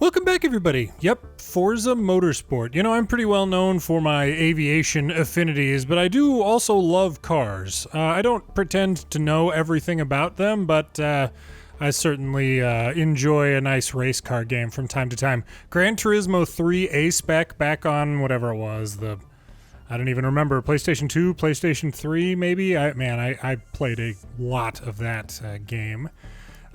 Welcome back, everybody. Yep, Forza Motorsport. You know, I'm pretty well known for my aviation affinities, but I do also love cars. I don't pretend to know everything about them, but I certainly enjoy a nice race car game from time to time. Gran Turismo 3 A-Spec back on whatever it was, I don't even remember, PlayStation 2, PlayStation 3 maybe? I played a lot of that game.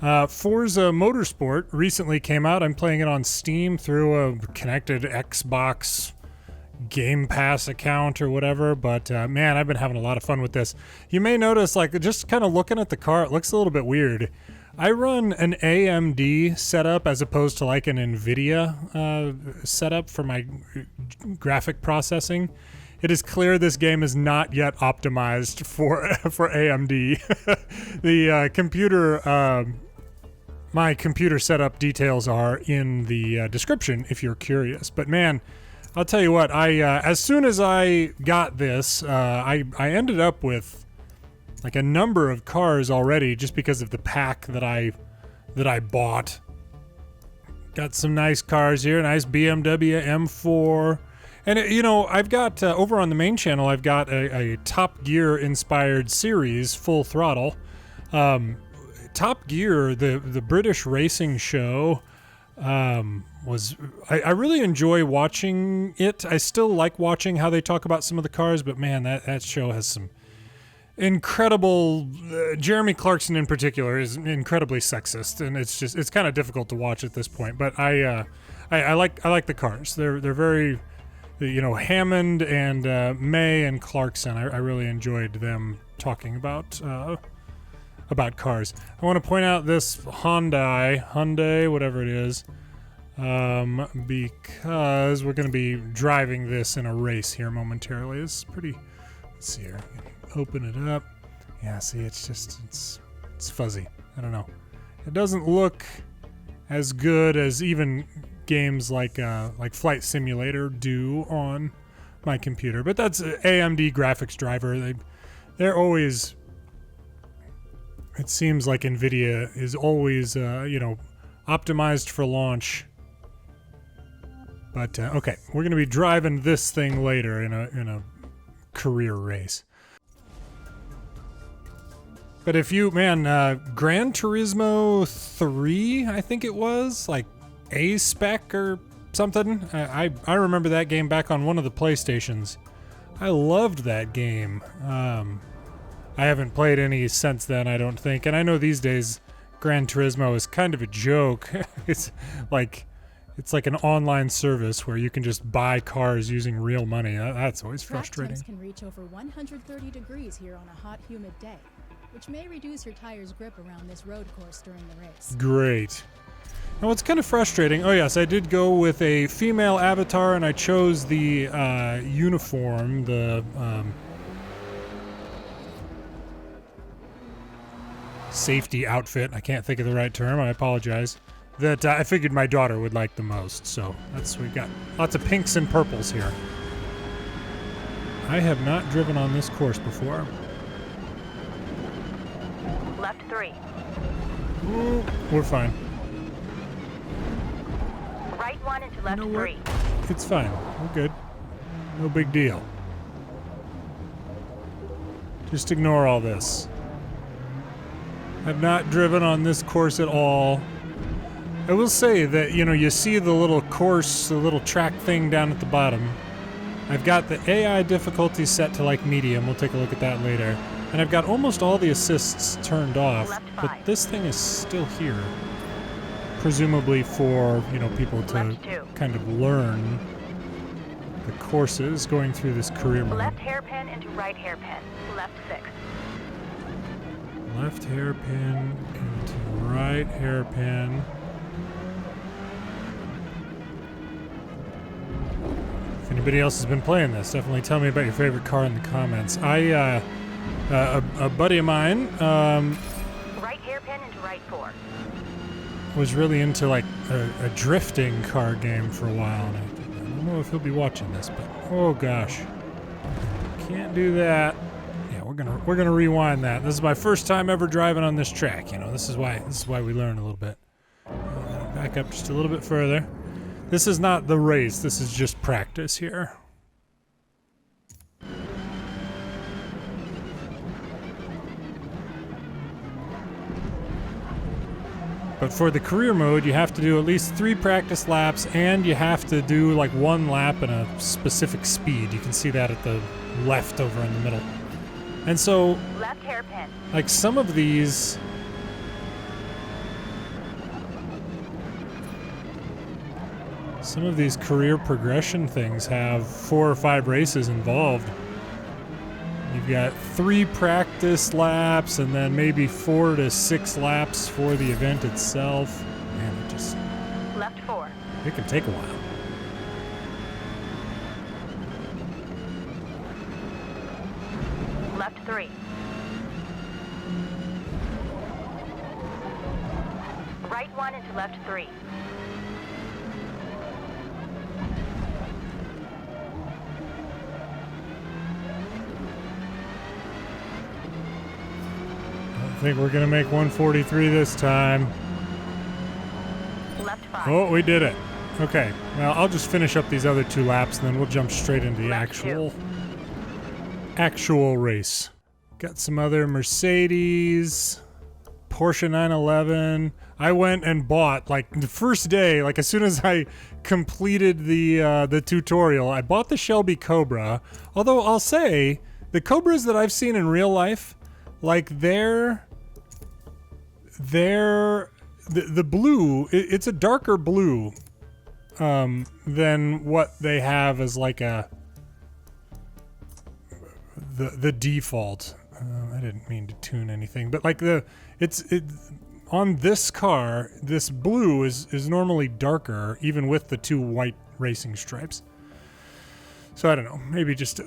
Forza Motorsport recently came out. I'm playing it on Steam through a connected Xbox Game Pass account or whatever, but man, I've been having a lot of fun with this. You may notice, like, just kind of looking at the car, it looks a little bit weird. I run an AMD setup as opposed to like an NVIDIA setup for my graphic processing. It is clear this game is not yet optimized for AMD. The computer, my computer setup details are in the description if you're curious. But man, I'll tell you what, as soon as I got this, I ended up with like a number of cars already just because of the pack that I bought. Got some nice cars here, nice BMW M4. And, you know, I've got, over on the main channel, I've got a Top Gear-inspired series, Full Throttle. Top Gear, the British racing show, I really enjoy watching it. I still like watching how they talk about some of the cars, but man, that show has some incredible... Jeremy Clarkson in particular is incredibly sexist, and it's kind of difficult to watch at this point. But I like the cars. They're very... You know, Hammond and May and Clarkson, I really enjoyed them talking about cars. I want to point out this Hyundai, whatever it is, because we're going to be driving this in a race here momentarily. It's pretty, let's see here, open it up. Yeah, see, it's fuzzy. I don't know. It doesn't look as good as even games like Flight Simulator do on my computer, but that's AMD graphics driver. They're always, it seems like NVIDIA is always you know, optimized for launch. But okay, we're gonna be driving this thing later in a career race. But if you, man, Gran Turismo 3, I think it was, like A-Spec or something. I remember that game back on one of the PlayStations. I loved that game. I haven't played any since then, I don't think. And I know these days Gran Turismo is kind of a joke. It's like an online service where you can just buy cars using real money. That's always frustrating. Track temps can reach over 130 degrees here on a hot, humid day, which may reduce your tire's grip around this road course during the race. Great. Now what's kind of frustrating, oh yes, I did go with a female avatar and I chose the uniform, the safety outfit, I can't think of the right term, I apologize, that I figured my daughter would like the most, so we've got lots of pinks and purples here. I have not driven on this course before. Left 3. Ooh, we're fine. Right 1 into left 3. It's fine. We're good. No big deal. Just ignore all this. I've not driven on this course at all. I will say that, you know, you see the little course, the little track thing down at the bottom. I've got the AI difficulty set to like medium. We'll take a look at that later. And I've got almost all the assists turned off, but this thing is still here. Presumably for, you know, people to kind of learn the courses going through this career mode. Left hairpin into right hairpin. Left 6. Left hairpin into right hairpin. If anybody else has been playing this, definitely tell me about your favorite car in the comments. A buddy of mine Right hairpin into right 4. was really into like a drifting car game for a while, and I don't know if he'll be watching this, but oh gosh, can't do that. Yeah, we're gonna rewind that. This is my first time ever driving on this track. You know, this is why we learn a little bit. back up just a little bit further. This is not the race, this is just practice here. But for the career mode, you have to do at least 3 practice laps, and you have to do like 1 lap in a specific speed. You can see that at the left over in the middle. And so, Left hairpin. like some of these... Some of these career progression things have 4 or 5 races involved. You've got 3 practice laps and then maybe 4 to 6 laps for the event itself. Man, it just... Left 4. It can take a while. Left 3. Right 1 into left 3. I think we're gonna make 143 this time. Left 5. Oh, we did it. Okay, well, I'll just finish up these other 2 laps and then we'll jump straight into the Left actual race. Got some other Mercedes, Porsche 911. I went and bought, like, the first day, like as soon as I completed the tutorial, I bought the Shelby Cobra. Although I'll say, the Cobras that I've seen in real life, like the blue, it's a darker blue than what they have as like the default. I didn't mean to tune anything, but like on this car, this blue is normally darker, even with the 2 white racing stripes. So I don't know, maybe just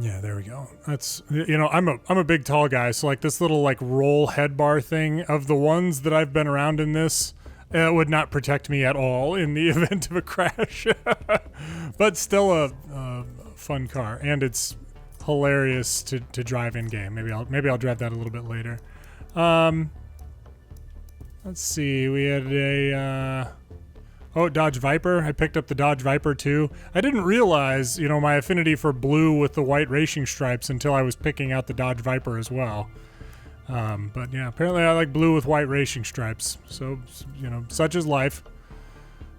yeah, there we go. That's, you know, I'm a big tall guy, so like this little like roll head bar thing, of the ones that I've been around in this, would not protect me at all in the event of a crash. But still a fun car, and it's hilarious to drive in game. Maybe I'll drive that a little bit later. Let's see. We had a Dodge Viper. I picked up the Dodge Viper too. I didn't realize, you know, my affinity for blue with the white racing stripes until I was picking out the Dodge Viper as well. But yeah, apparently I like blue with white racing stripes. So, you know, such is life.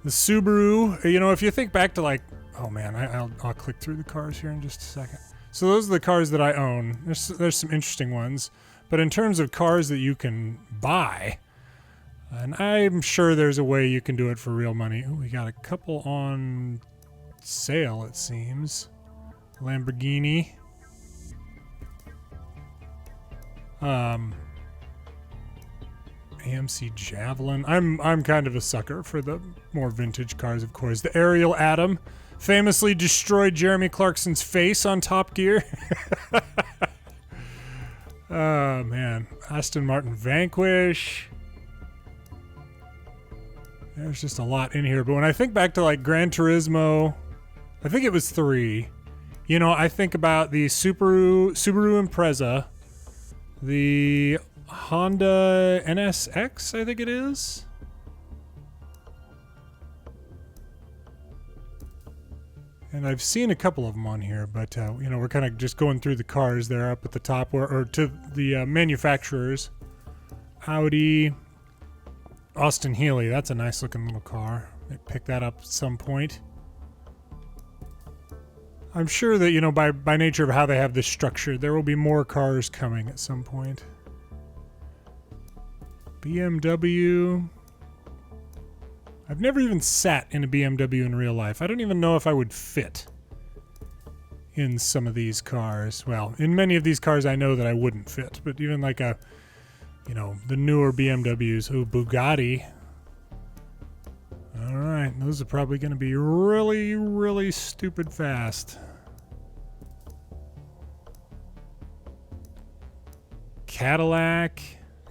The Subaru, you know, if you think back to like, oh man, I'll click through the cars here in just a second. So those are the cars that I own. There's some interesting ones. But in terms of cars that you can buy, and I'm sure there's a way you can do it for real money. Ooh, we got a couple on sale, it seems. Lamborghini. AMC Javelin. I'm kind of a sucker for the more vintage cars, of course. The Ariel Atom famously destroyed Jeremy Clarkson's face on Top Gear. Oh man, Aston Martin Vanquish. There's just a lot in here, but when I think back to like Gran Turismo, I think it was 3. You know, I think about the Subaru Impreza, the Honda NSX, I think it is. And I've seen a couple of them on here, but you know, we're kind of just going through the cars there up at the top, or to the manufacturers. Audi, Austin Healey, that's a nice looking little car. I picked that up at some point. I'm sure that, you know, by nature of how they have this structured, there will be more cars coming at some point. BMW. I've never even sat in a BMW in real life. I don't even know if I would fit in some of these cars. Well, in many of these cars I know that I wouldn't fit, but even like a, you know, the newer BMWs. Ooh, Bugatti. All right, those are probably going to be really, really stupid fast. Cadillac,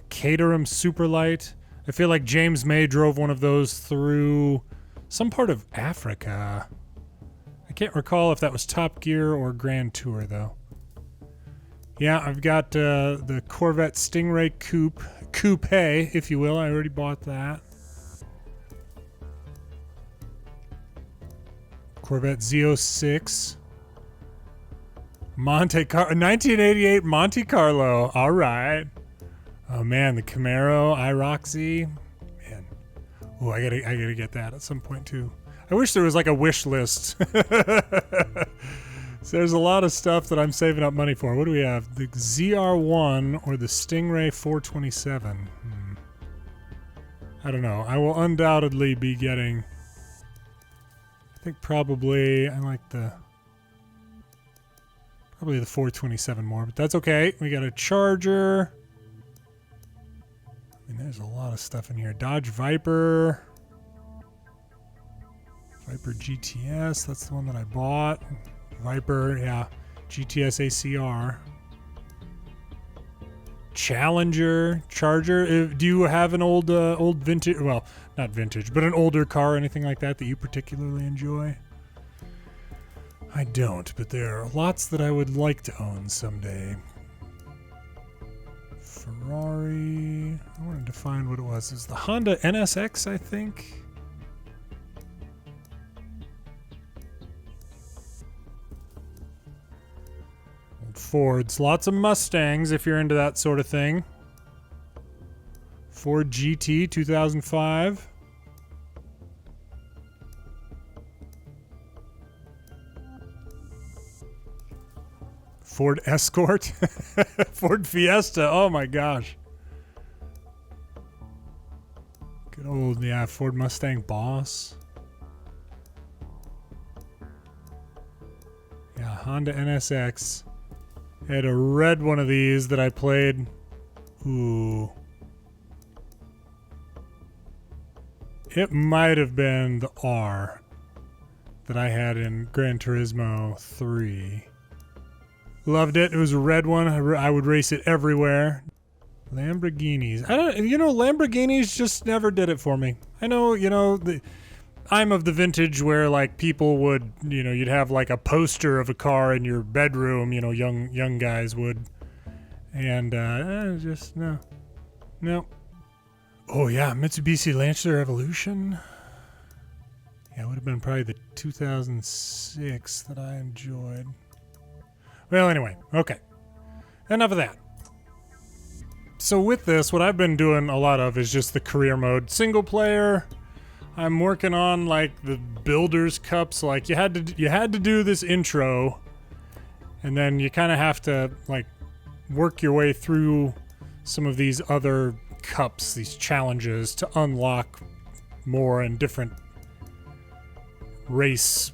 Caterham Superlight. I feel like James May drove one of those through some part of Africa. I can't recall if that was Top Gear or Grand Tour, though. Yeah, I've got the Corvette Stingray Coupe, if you will. I already bought that. Corvette Z06. 1988 Monte Carlo. All right. Oh man, the Camaro iRoxy. Man. Oh, I gotta get that at some point too. I wish there was like a wish list. So there's a lot of stuff that I'm saving up money for. What do we have? The ZR1 or the Stingray 427? I don't know. I will undoubtedly be getting... I think probably I like probably the 427 more, but that's okay. We got a Charger. I mean, there's a lot of stuff in here. Dodge Viper. Viper GTS, that's the one that I bought. Viper, yeah. GTS ACR. Challenger, Charger. Do you have an old vintage, well, not vintage, but an older car or anything like that that you particularly enjoy? I don't, but there are lots that I would like to own someday. Ferrari. I wanted to find what it was. It's the Honda NSX, I think. Old Fords. Lots of Mustangs if you're into that sort of thing. Ford GT 2005. Ford Escort. Ford Fiesta. Oh my gosh. Good old, yeah, Ford Mustang Boss. Yeah, Honda NSX. I had a red one of these that I played. Ooh. It might have been the R that I had in Gran Turismo 3. Loved it. It was a red one. I would race it everywhere. Lamborghinis. Lamborghinis just never did it for me. I know, I'm of the vintage where like people would, you'd have like a poster of a car in your bedroom, young guys would. And just no. Oh yeah, Mitsubishi Lancer Evolution. Yeah, it would have been probably the 2006 that I enjoyed. Well, anyway, okay. Enough of that. So with this, what I've been doing a lot of is just the career mode. Single player. I'm working on like the Builders Cups. Like you had to do this intro, and then you kind of have to like work your way through some of these other cups, these challenges to unlock more and different race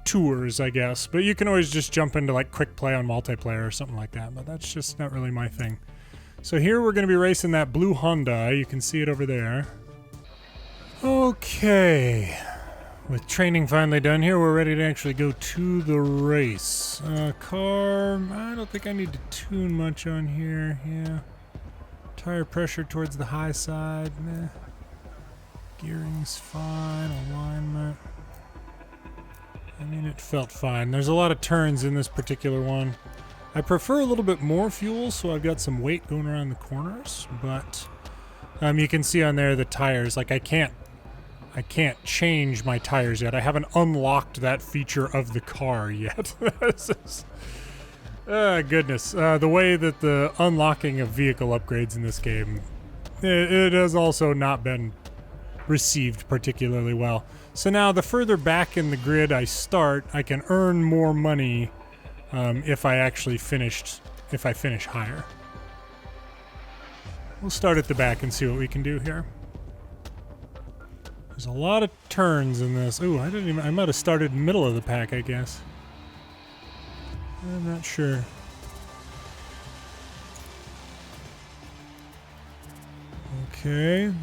tours, I guess. But you can always just jump into like quick play on multiplayer or something like that, but that's just not really my thing. So here we're going to be racing that blue Hyundai. You can see it over there. Okay. With training finally done here, we're ready to actually go to the race. Car, I don't think I need to tune much on here. Yeah. Tire pressure towards the high side. Meh. Gearing's fine. Alignment. I mean, it felt fine. There's a lot of turns in this particular one. I prefer a little bit more fuel, so I've got some weight going around the corners, but you can see on there the tires. Like I can't change my tires yet. I haven't unlocked that feature of the car yet. Goodness. The way that the unlocking of vehicle upgrades in this game, it has also not been received particularly well. So now the further back in the grid I start, I can earn more money if I finish higher. We'll start at the back and see what we can do here. There's a lot of turns in this. Ooh, I might have started in the middle of the pack, I guess. I'm not sure. Okay,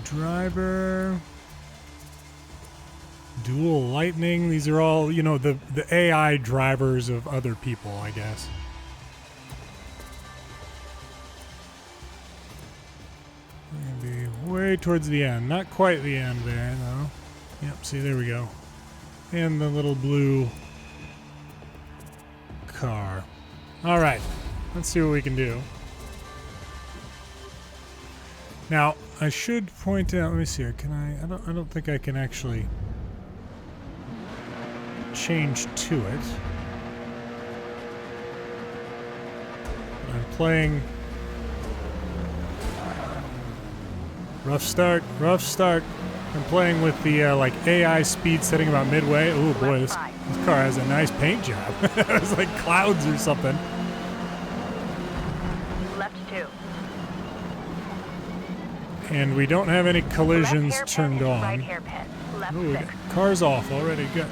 driver. Dual lightning. These are all, the AI drivers of other people, I guess. Maybe way towards the end. Not quite the end there, though. Yep, see, there we go. And the little blue car. All right, let's see what we can do. Now, I should point out. Let me see here. Can I? I don't think I can actually change to it. I'm playing. Rough start. Rough start. I'm playing with the like AI speed setting about midway. Oh boy, this car has a nice paint job. It's like clouds or something. Left 2. And we don't have any collisions Left turned hairpin on. into right hairpin. Left Ooh, 6. car's off already. Good.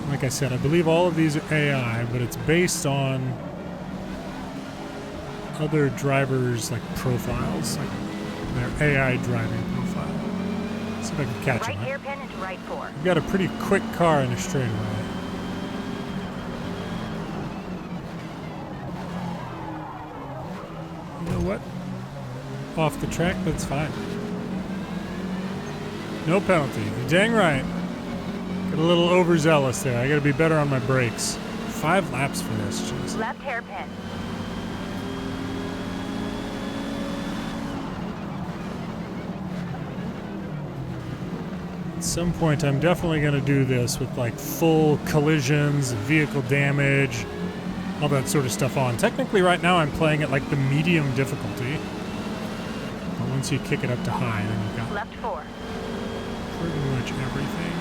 Like I said, I believe all of these are AI, but it's based on other drivers' like profiles, like their AI driving profile. See if I can catch Right them. hairpin into right 4. We've got a pretty quick car in a straightaway. You know what? Off the track, that's fine. No penalty. You're dang right. Got a little overzealous there. I gotta be better on my brakes. 5 laps for this. Jeez. Left hairpin. At some point, I'm definitely going to do this with like full collisions, vehicle damage, all that sort of stuff on. Technically, right now, I'm playing at like the medium difficulty. But once you kick it up to high, then you've got Left 4. pretty much everything.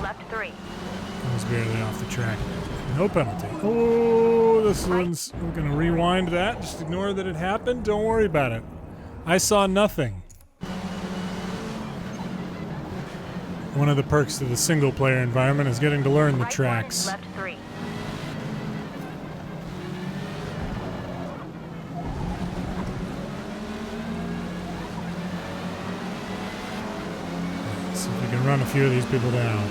Left 3. I was barely off the track. No penalty. Oh, this one's... We're going to rewind that. Just ignore that it happened. Don't worry about it. I saw nothing. One of the perks of the single-player environment is getting to learn the Right tracks. 1 into left 3. Let's see if we can run a few of these people down.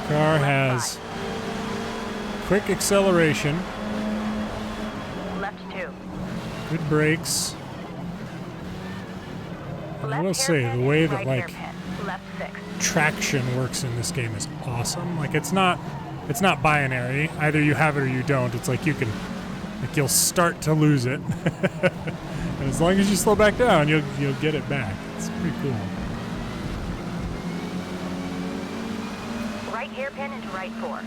Car has quick acceleration, Left 2. good brakes. And I Left will say hairpin the way into that right like hairpin. Left 6. traction works in this game is awesome. Like it's not binary. Either you have it or you don't. It's like you'll start to lose it. And as long as you slow back down, you'll get it back. It's pretty cool. Right hairpin into right 4.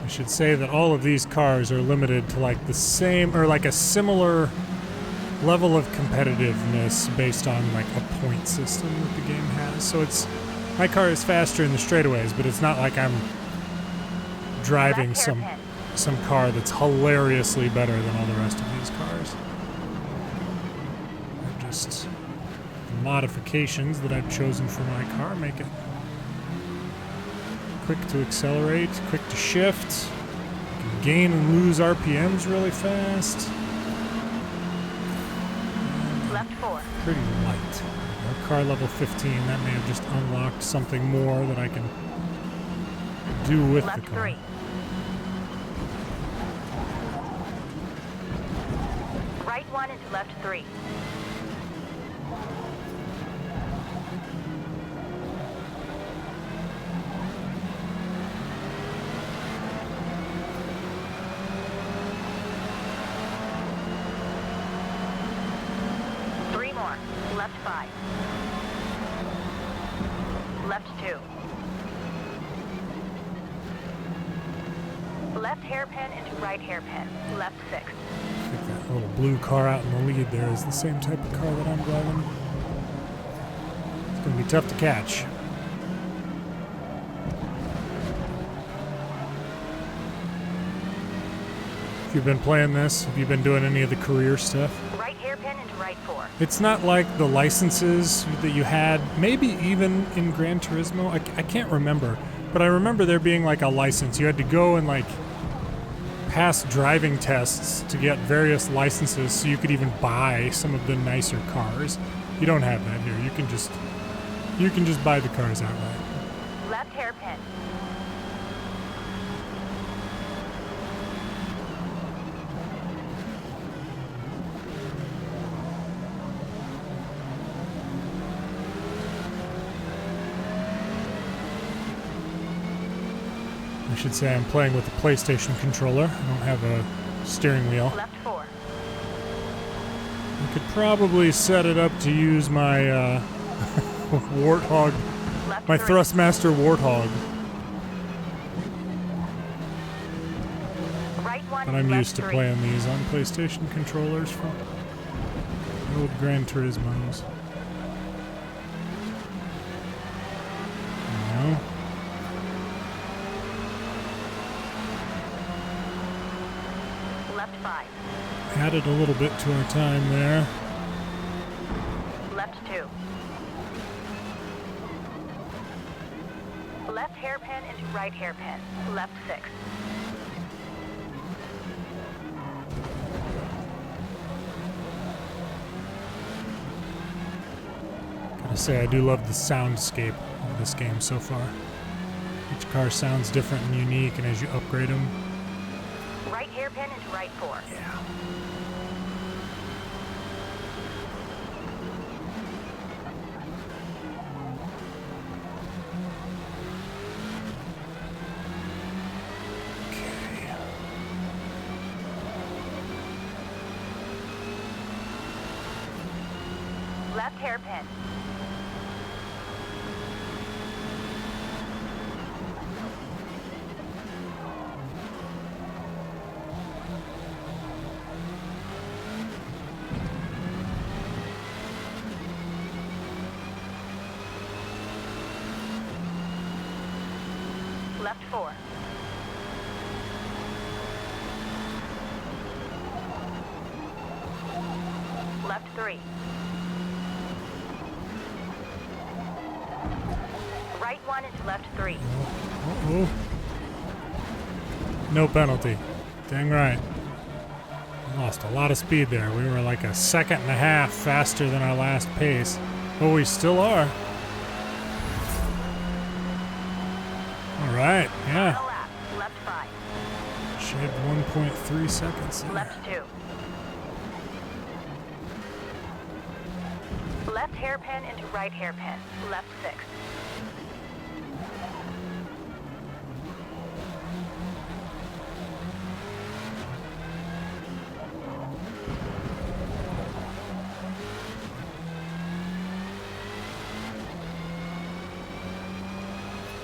I should say that all of these cars are limited to like the same or like a similar level of competitiveness based on like a point system that the game has. So it's my car is faster in the straightaways, but it's not like I'm driving Left hairpin. some car that's hilariously better than all the rest of these cars. They're just modifications that I've chosen for my car make it quick to accelerate, quick to shift, you can gain and lose RPMs really fast. Left 4. Pretty light. Our car level 15, that may have just unlocked something more that I can do with Left the car. 3. Right 1 into left 3. Left 5. Left 2. Left hairpin into right hairpin. Left 6. I think that little blue car out in the lead there is the same type of car that I'm driving. It's going to be tough to catch. If you've been playing this, have you been doing any of the career stuff? Right hairpin into right 4. It's not like the licenses that you had, maybe even in Gran Turismo. I can't remember, but I remember there being like a license. You had to go and like pass driving tests to get various licenses so you could even buy some of the nicer cars. You don't have that here. You can just buy the cars outright. Left hairpin. should say I'm playing with a PlayStation controller. I don't have a steering wheel. Left 4. I could probably set it up to use my Warthog, Left my 3. Thrustmaster Warthog. Right 1 But I'm left used to 3. playing these on PlayStation controllers from the old Gran Turismos. No. Left 5. Added a little bit to our time there. Left 2. Left hairpin into right hairpin. Left 6. Gotta say, I do love the soundscape of this game so far. Each car sounds different and unique, and as you upgrade them, Right hairpin into right 4. yeah. Okay. Left hairpin. Left 4. Left 3. Right 1 into left 3. Uh-oh. No penalty. Dang right. Lost a lot of speed there. We were like a second and a half faster than our last pace. But we still are. Alright, yeah. Final lap. Left 5. Shaved 1.3 seconds there. Left 2. Left hairpin into right hairpin. Left 6.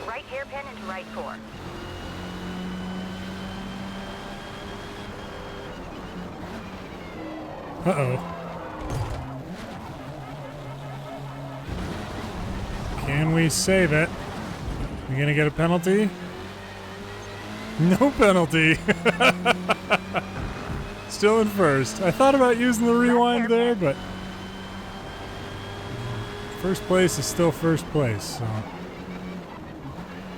Right hairpin into right 4. Uh-oh. Can we save it? We gonna get a penalty? No penalty. Still in first. I thought about using the rewind there, but first place is still first place, so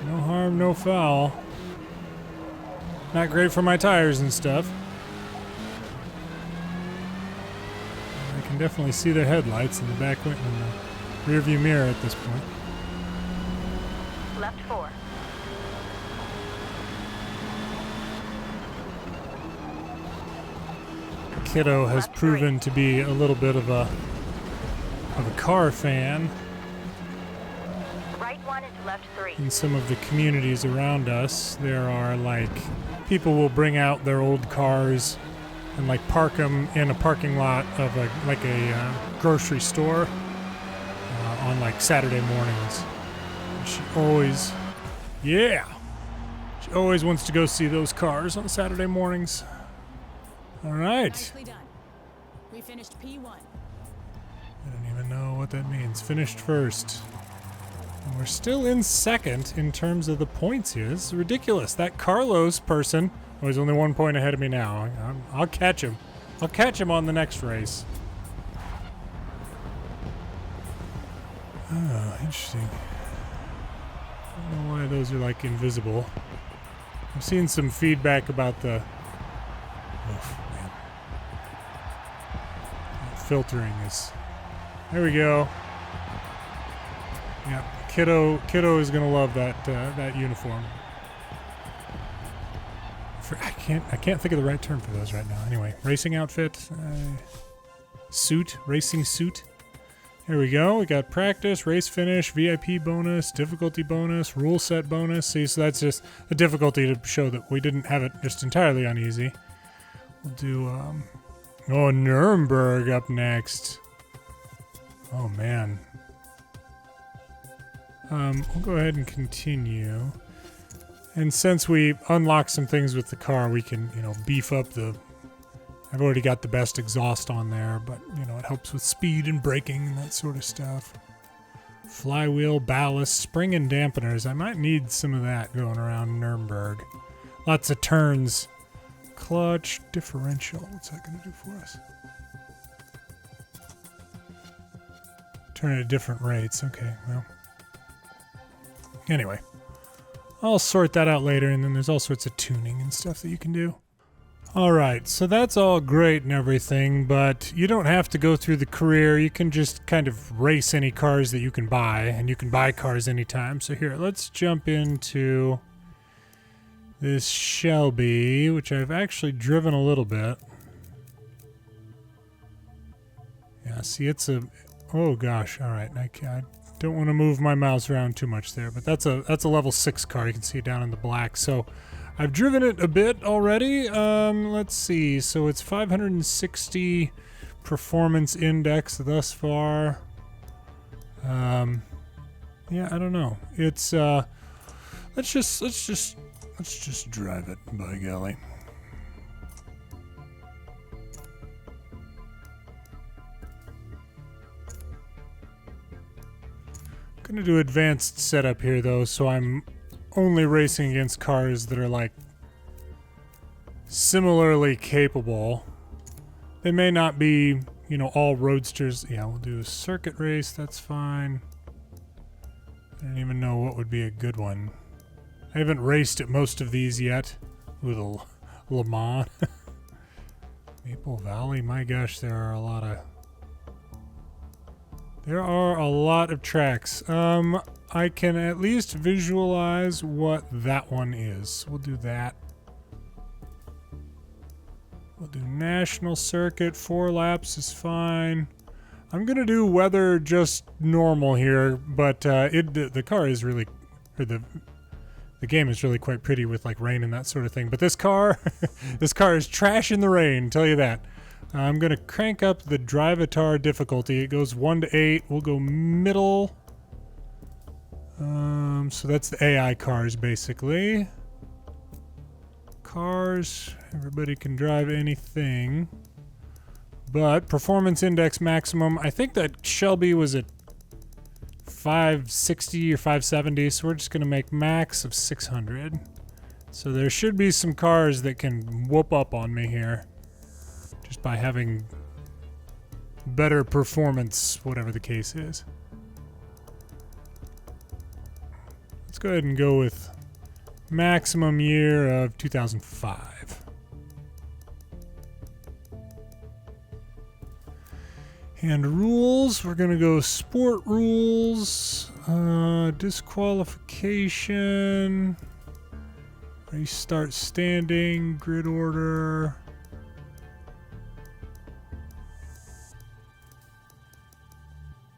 no harm, no foul. Not great for my tires and stuff. I can definitely see the headlights in the back in the rearview mirror at this point. Left 4. Kiddo has Left proven to be a little bit of a car fan Right 1 into left 3. in some of the communities around us. There are like people will bring out their old cars and like park them in a parking lot of a grocery store on like Saturday mornings. And she always wants to go see those cars on Saturday mornings. All right. Nicely done. We finished P1. I don't even know what that means. Finished first. And we're still in second in terms of the points here. This is ridiculous. That Carlos person, oh, he's only 1 point ahead of me now. I'll catch him. I'll catch him on the next race. Oh, interesting. I don't know why those are like invisible. I've seen some feedback about the man. Filtering is. There we go. Yeah, Kiddo is gonna love that uniform. I can't think of the right term for those right now. Anyway, racing outfit, suit, racing suit. Here we go. We got practice, race finish, VIP bonus, difficulty bonus, rule set bonus. See, so that's just the difficulty to show that we didn't have it just entirely on easy. We'll do, oh, Nuremberg up next. Oh, man. We'll go ahead and continue. And since we unlocked some things with the car, we can, you know, beef up the... I've already got the best exhaust on there, but, you know, it helps with speed and braking and that sort of stuff. Flywheel, ballast, spring and dampeners. I might need some of that going around Nuremberg. Lots of turns. Clutch, differential. What's that going to do for us? Turn it at different rates. Okay, well. Anyway. I'll sort that out later, and then there's all sorts of tuning and stuff that you can do. Alright, so that's all great and everything, but you don't have to go through the career. You can just kind of race any cars that you can buy, and you can buy cars anytime. So here, let's jump into this Shelby, which I've actually driven a little bit. Yeah, see, it's a... Oh gosh, alright, I don't want to move my mouse around too much there, but that's a level 6 car. You can see it down in the black, so... I've driven it a bit already. Let's see. So it's 560 performance index thus far. Yeah, I don't know. It's let's just drive it, by golly. I'm gonna do advanced setup here though, so I'm only racing against cars that are like similarly capable. They may not be, you know, all roadsters. Yeah, we'll do a circuit race, that's fine. I don't even know what would be a good one. I haven't raced at most of these yet. Ooh, the Le Mans. Maple Valley, my gosh, there are a lot of tracks. I can at least visualize what that one is. We'll do that. We'll do national circuit. 4 laps is fine. I'm gonna do weather just normal here, but the car is really, or the game is really quite pretty with like rain and that sort of thing. But this car, this car is trash in the rain. Tell you that. I'm gonna crank up the Drivatar difficulty. It goes 1 to 8. We'll go middle. So that's the AI cars, basically. Cars, everybody can drive anything. But performance index maximum, I think that Shelby was at 560 or 570, so we're just gonna make max of 600. So there should be some cars that can whoop up on me here, just by having better performance, whatever the case is. Let's go ahead and go with maximum year of 2005. And rules, we're gonna go sport rules, disqualification, restart standing, grid order.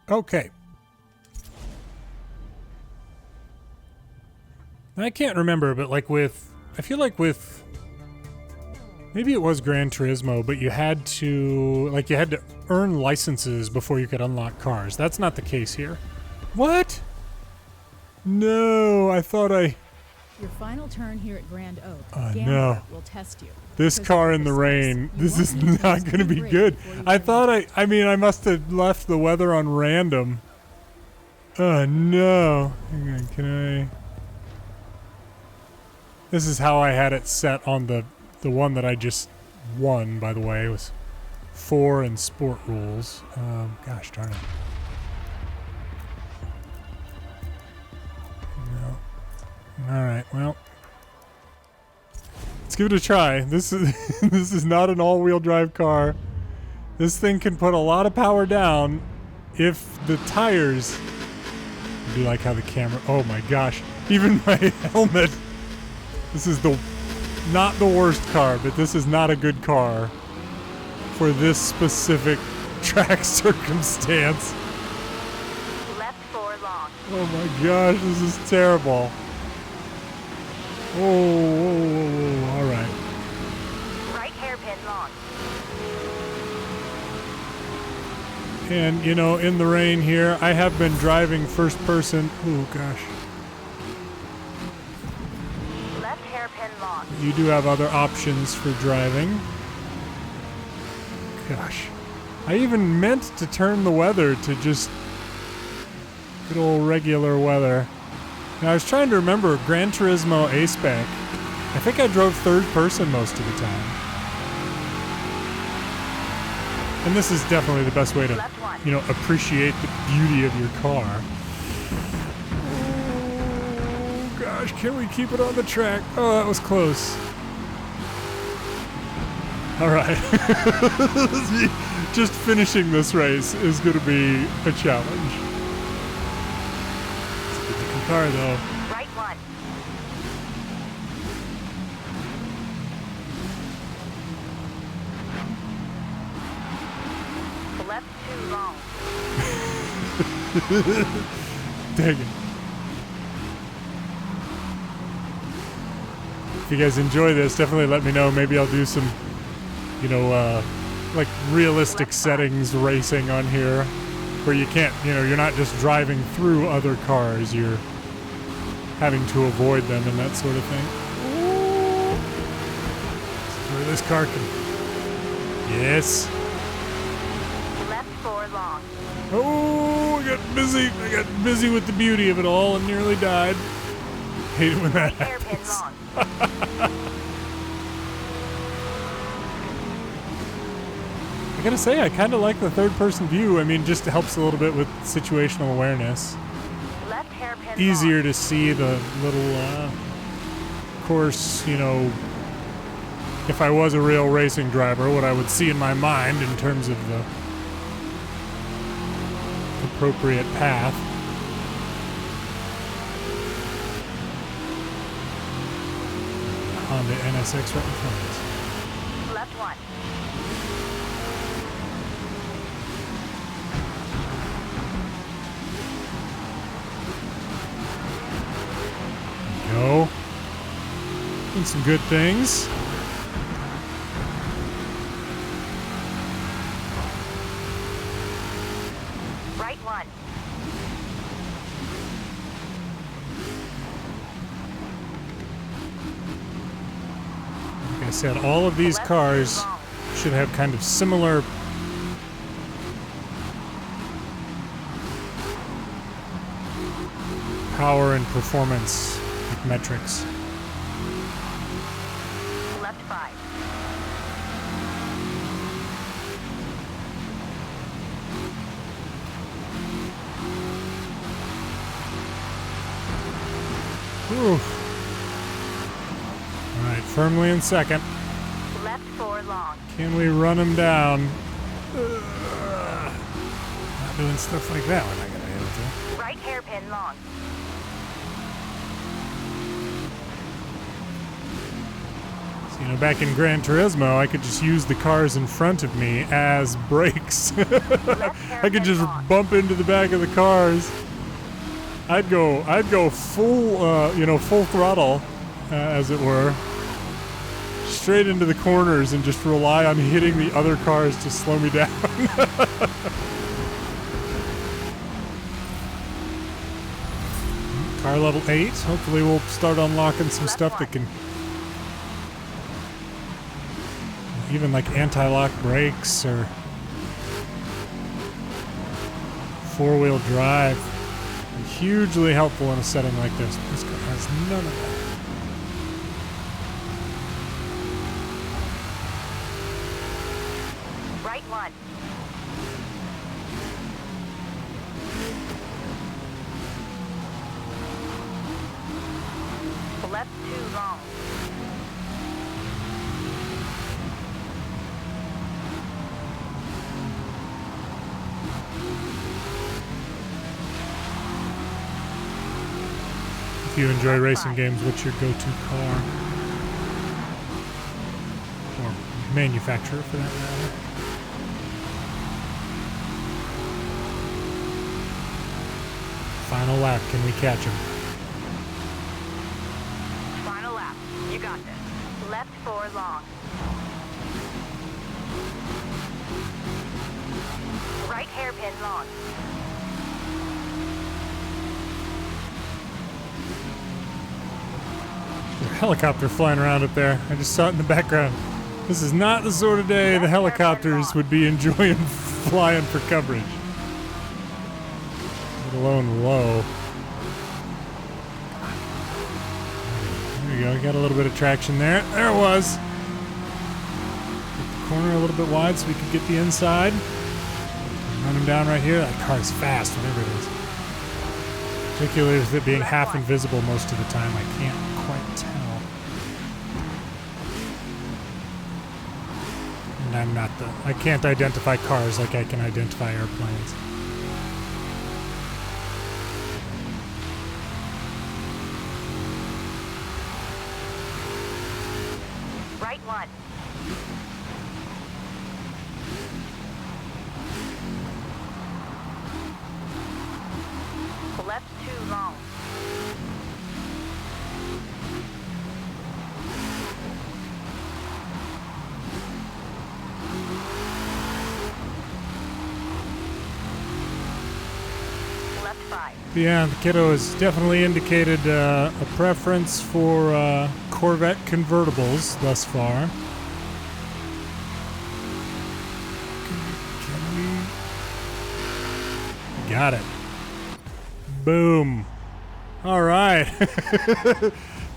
Okay. I can't remember, but like I feel like with, maybe it was Gran Turismo, but you had to earn licenses before you could unlock cars. That's not the case here. What? No, I thought Your final turn here at Grand Oak. No. Will test you. This car in the rain, this is not going to be good. I thought I mean, I must have left the weather on random. Oh, no. Hang on, can I? This is how I had it set on the one that I just won, by the way. It was 4 in sport rules. Gosh darn it. No. Alright, well. Let's give it a try. This is this is not an all-wheel drive car. This thing can put a lot of power down if the tires... I do like how the camera... Oh my gosh. Even my helmet... This is not the worst car, but this is not a good car for this specific track circumstance. Oh my gosh, this is terrible. Oh, all right. Right hairpin long. And, you know, in the rain here, I have been driving first person. Oh gosh. Left hairpin long. You do have other options for driving. Gosh. I even meant to turn the weather to just good old regular weather. Now, I was trying to remember Gran Turismo A-Spec. I think I drove third person most of the time. And this is definitely the best way to, you know, appreciate the beauty of your car. Oh, gosh, can we keep it on the track? Oh, that was close. All right. Just finishing this race is going to be a challenge. It's a good looking car, though. Right one. Left two long. Dang it. If you guys enjoy this, definitely let me know. Maybe I'll do some, you know, like realistic settings racing on here where you can't, you know, you're not just driving through other cars, you're having to avoid them and that sort of thing. Where this car can. Yes. Left four long. Oh, I got busy. I got busy with the beauty of it all and nearly died. Hate it when that Hairpin happens. long. I gotta say, I kind of like the third-person view. I mean, just helps a little bit with situational awareness. Left hairpin Easier long. to see the little, of course, you know, if I was a real racing driver, what I would see in my mind in terms of the appropriate path. Honda NSX right in front of us. Left one. Go. Doing some good things. Right one. Like I said, all of these Left cars two long. should have kind of similar power and performance metrics. Left five. Whew. All right, firmly in second. Left four long. Can we run him down? Not doing stuff like that. We're not gonna be able to. Right hairpin long. So, you know, back in Gran Turismo, I could just use the cars in front of me as brakes. I could just bump into the back of the cars. I'd go full, you know, full throttle, as it were, straight into the corners and just rely on hitting the other cars to slow me down. Car level 8. Hopefully we'll start unlocking some stuff that can even like anti-lock brakes or four-wheel drive. Hugely helpful in a setting like this. This car has none of that. Right one. Left two long. If you enjoy racing games, what's your go-to car? Or manufacturer, for that matter? Final lap. Can we catch him? Final lap. You got this. Left 4 long. Right hairpin long. There's a helicopter flying around up there. I just saw it in the background. This is not the sort of day the helicopters would be enjoying flying for coverage. Let alone low. There you go. Got a little bit of traction there. There it was. Get the corner a little bit wide so we could get the inside. Run him down right here. That car's fast, whatever it is. Particularly with it being half invisible most of the time, I can't quite tell. And I'm not I can't identify cars like I can identify airplanes. Right 1. Left 2 long. Left 5. Yeah, the kiddo has definitely indicated a preference for Corvette convertibles thus far. Can we? Got it. Boom. All right.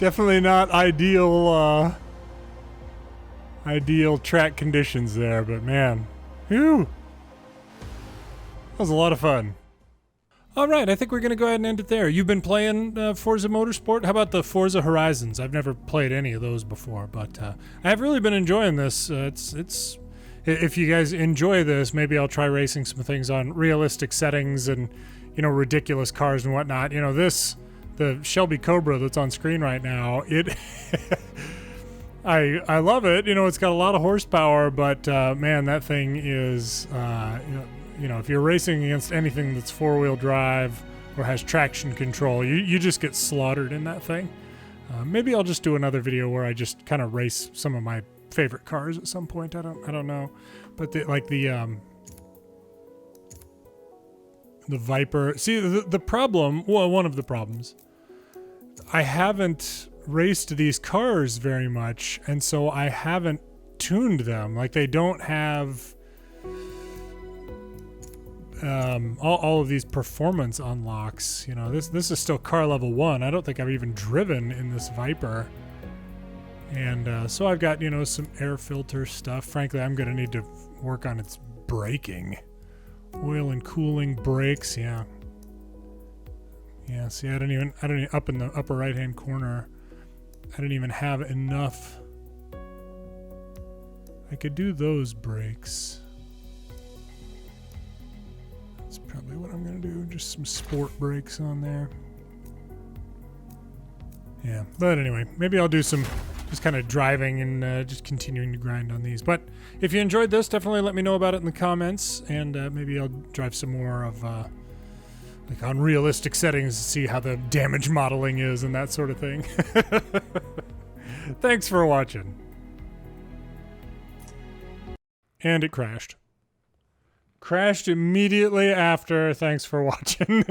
Definitely not ideal ideal track conditions there, but man, whew. That was a lot of fun. All right, I think we're going to go ahead and end it there. You've been playing Forza Motorsport? How about the Forza Horizons? I've never played any of those before, but I've really been enjoying this. It's if you guys enjoy this, maybe I'll try racing some things on realistic settings and, you know, ridiculous cars and whatnot. You know, the Shelby Cobra that's on screen right now, it I love it. You know, it's got a lot of horsepower, but man, that thing is you know, if you're racing against anything that's four-wheel drive or has traction control, you just get slaughtered in that thing. Maybe I'll just do another video where I just kind of race some of my favorite cars at some point. I don't know, but the Viper. See, the problem. Well, one of the problems. I haven't raced these cars very much, and so I haven't tuned them. Like, they don't have all of these performance unlocks. You know, this is still car level 1. I don't think I've even driven in this Viper. And so I've got, you know, some air filter stuff. Frankly, I'm gonna need to work on its braking. Oil and cooling brakes, yeah. Yeah, see, I don't even up in the upper right hand corner, I didn't even have enough. I could do those brakes. That's probably what I'm gonna do, just some sport brakes on there. Yeah, but anyway, maybe I'll do some just kind of driving and just continuing to grind on these. But if you enjoyed this, definitely let me know about it in the comments, and maybe I'll drive some more of like on realistic settings to see how the damage modeling is and that sort of thing. Thanks for watching. And it crashed. Crashed immediately after. Thanks for watching.